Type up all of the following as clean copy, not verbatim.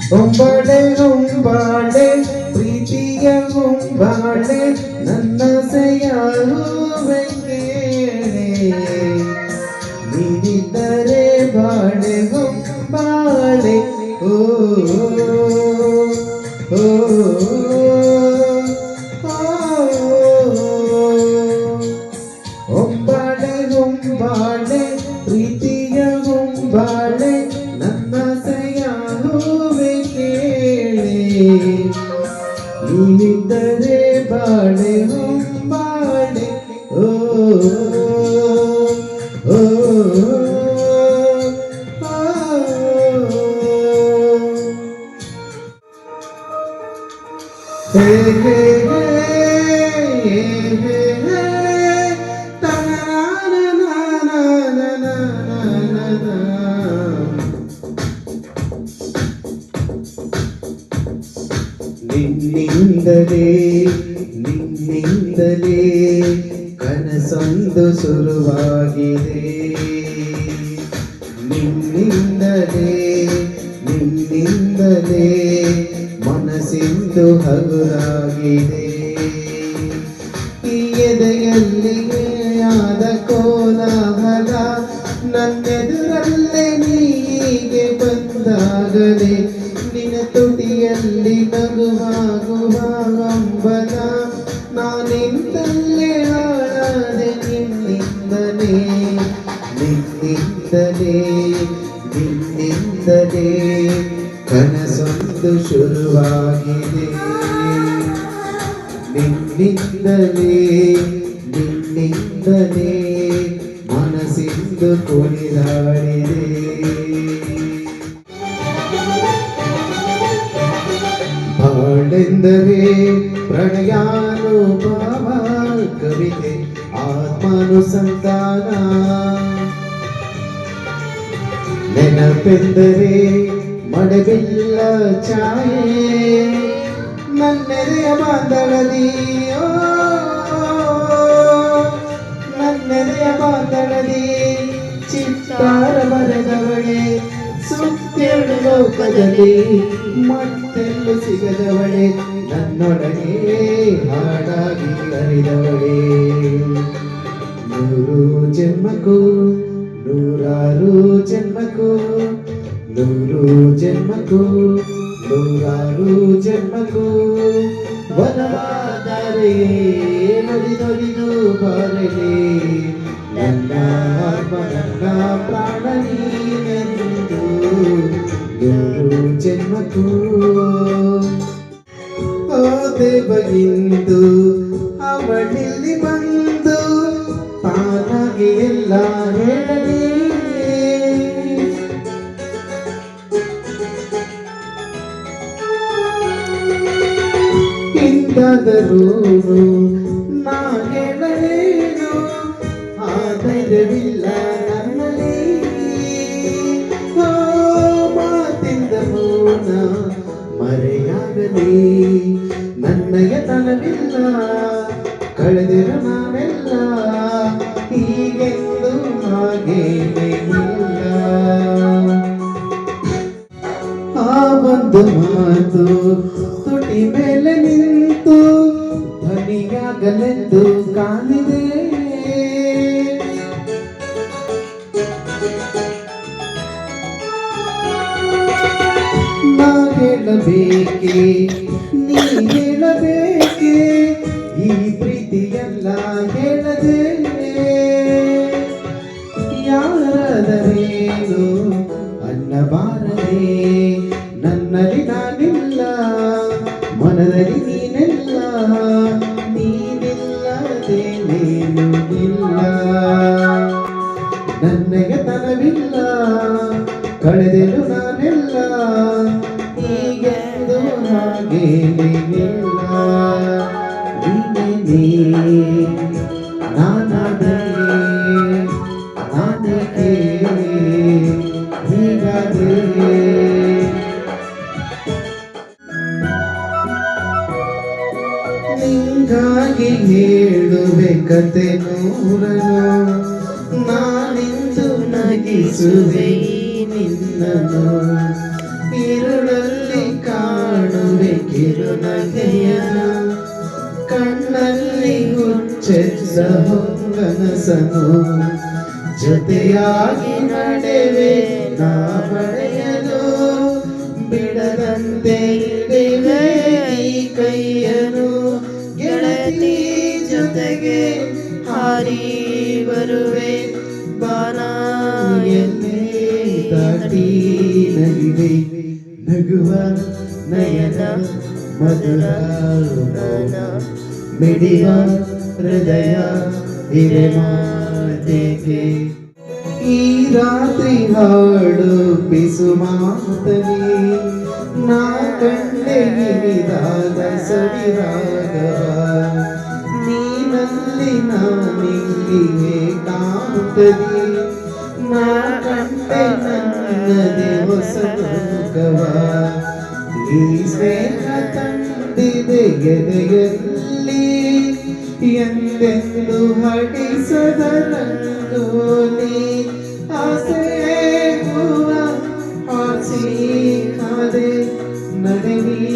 ಹೊಂಬಾಳೆ ಹೊಂಬಾಳೆ ಪ್ರೀತಿಯ ಹೊಂಬಾಳೆ ನನ್ನ ಸೆಯಾಗುವೆ ಕೇಳೆ ನೀನಿದ್ದರೆ ಬಾಳೆ ಹೊಂಬಾಳೆ ಓ ಓ ಹೊಂಬಾಳೆ ಹೊಂಬಾಳೆ ಪ್ರೀತಿಯ ಹೊಂಬಾಳೆ ನನ್ನ ಸೆಯಾಗುವೆ ಕೇಳೆ ನೀನಿದ್ದರೆ ಬಾಳೆ ಹೊಂಬಾಳೆ ಓ ಓ ಹೇ ಹೇ ನಿನ್ನಿಂದಲೇ ನಿನ್ನಿಂದಲೇ ಕನಸೊಂದು ಶುರುವಾಗಿದೆ ನಿನ್ನಿಂದಲೇ ನಿನ್ನಿಂದಲೇ ಮನಸ್ಸಿಂದು ಹಗುರಾಗಿದೆ ಈ ಎದೆಯಲ್ಲಿ ಆದ ಕೋಲಾಹಲ ನನ್ನೆದುರಲ್ಲೇ ನೀಗೆ ಬಂದಾಗಲೇ ನಿನ್ನ ತುಟಿಯಲ್ಲಿ ನಗುವಾಗುವ ಹಂಬಲ ನಾನಿಂದಲೇ ಹಾಳಾದೆ ನಿನ್ನಿಂದಲೇ ನಿನ್ನಿಂದಲೇ ನಿನ್ನಿಂದಲೇ ಕನಸೊಂದು ಶುರುವಾಗಿದೆ ನಿನ್ನಿಂದಲೇ ನಿನ್ನಿಂದಲೇ ಮನಸ್ಸಿಂದು ಕುಣಿದಾಡಿದೆ ಬಾಳೆಂದರೆ ಪ್ರಣಯಾನುಭವ ಕವಿತೆ ಆತ್ಮಾನುಸಂಧಾನ ನೆನಪೆಂದರೆ ಮಡಬಿಲ್ಲ ಛಾಯೆ ನನ್ನೆದೆಯ ಬಾಂಧಳದಿ ನನ್ನೆದೆಯ ಬಾಂಧಳದಿ ಚಿತ್ತಾರ ಬರೆದವಳೆ ಸುತ್ತೆರಡು ಲೋಕದಲ್ಲಿ ಮತ್ತೆಲ್ಲೂ ಸಿಗದವಳೆ ನನ್ನೊಡನೆ ಹಾಡಾಗಿ ಹರಿದವಳೆ ನೂರು ಜನ್ಮಕ್ಕೂ ನೂರಾರು ಜನ್ಮಕ್ಕೂ ನೂರು ಜನ್ಮಕ್ಕೂ ನೂರಾರು ಜನ್ಮಕ್ಕೂ ವನವಾದರೆ ನೊಲಿದೊಲಿದು ಬರಲಿ ನನ್ನ ಆತ್ಮ ನನ್ನ ಪ್ರಾಣ ನೀನೆಂದು ನೂರು ಜನ್ಮಕ್ಕೂ ಹೋದೆ ಬಗಿಂದು ಅವಳಿಲ್ಲಿ ಬಂದು ತಾನಾಗಿ ಎಲ್ಲ ಹೇಳಲಿ ಹಿಂದಾದರೂ ನಾ ಹೇಳಲೇನು ಆದರವಿಲ್ಲ ನನ್ನಲ್ಲಿ ಮಾತಿಂದ ಮೌನ ಮರೆಯಾಗಲಿ ನನ್ನಯ ತನವಿಲ್ಲ ಕಳೆದಿರ ನಾನೆಲ್ಲ ಹೀಗೆಂದು ಹಾಗೇನೇ ಇಲ್ಲ ಆ ಒಂದು ಮಾತು ತುಟಿ ಮೇಲೆ ನಿಂತು ಧ್ವನಿಯಾಗಲೆಂದು ಕಾದಿದೆ ನಾ ಹೇಳಬೇಕೆ ನೀ ಹೇಳಬೇಕೆ ಈ ಪ್ರೀತಿಯೆಲ್ಲ ಹೇಳದೇನೆ ಯಾರಾದರೇನು ಅನ್ನಬಾರದೆ ನನ್ನಲ್ಲಿ ನಾನಿಲ್ಲ ಮನದಲ್ಲಿ ನೀನೆಲ್ಲ ನೀನಿಲ್ಲದೆ ನೀನು ಇಲ್ಲ ನನಗೆ ತನವಿಲ್ಲ ಕಳೆದೆನು ನಾನೆಲ್ಲ ಹೀಗೆಂದು ಹಾಗೇನಿಲ್ಲ ನೀನೇ ನಾನಾದೆ ನಾನಕ್ಕೆ ಹೀಗಾದೆ ನಿಂಗಾಗಿ ಹೇಳುವೆ ಕತೆ ನೂರನು ನಾನಿಂದು ನಗಿಸುವೆ ನಿನ್ನನು ഇരുളಲ್ಲಿ ನೆನೆದ ಹೊಂಗನಸನು ಜೊತೆಯಾಗಿ ನಡೆವೆ ನಾ ಬಳೆಯಲು ಬಿಡದಂತೆ ಹಿಡಿವೆ ಈ ಕೈಯನು ಗೆಳತಿ ಜೊತೆಗೆ ಹಾರಿ ಬರುವೆ ಬಾನಾಯನ್ನೇ ದಾಟಿ ನಗಿವೆ ನಗುವ ನಯನ ಮಧುರ ಮೌನ ಮಿಡಿವ ಹೃದಯ ಹಿರೆ ಮಾತೆಗೆ ಈ ರಾತ್ರಿ ಹಾಡು ಬಿಸು ಮಾತನೇ ನಾ ಕಂಡೆ ಹಿರಿದಾದ ಸವಿರಾಗವ ನೀನಲ್ಲಿ ನಾನಿಲ್ಲಿಯೇ ಕಾಣುತ್ತದೆ ನಾ ಕಂಡೆ ನನ್ನದೇ ಹೊಸ ಲೋಕವ ಈ ಸ್ನೇಹ ತಂದಿದೆ ಎದೆಯಲ್ಲಿ ಎಂದೆಂದು ಹಡಿಸದ ರಂಗೋಲಿ ಆಸೆ ಹೂವ ಆಸೆ ಕಾದೆ ನಡೆವಿ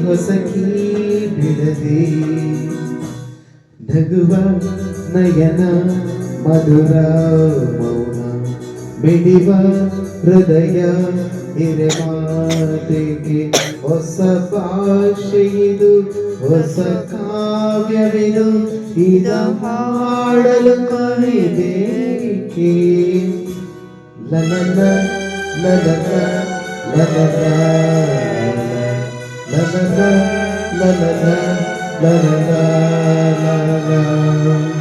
ಹೊಸಕಿ ಬಿಡದೆ ನಗುವ ನಯನ ಮಧುರ ಮೌನ ಮಿಡಿವ ಹೃದಯ ಹಿರೆ ಮಾತೆಗೆ ಹೊಸ ಭಾಷೆಯಿದು ಹೊಸ ಕಾವ್ಯವಿದು ಇದ ಹಾಡಲು ಕಲಿಬೇಕೆ ಲಲಲ ಲಲಲ ಲಲಲ ಲಲಲ ಲಲಲ ಲಲಲ ಲಲಲ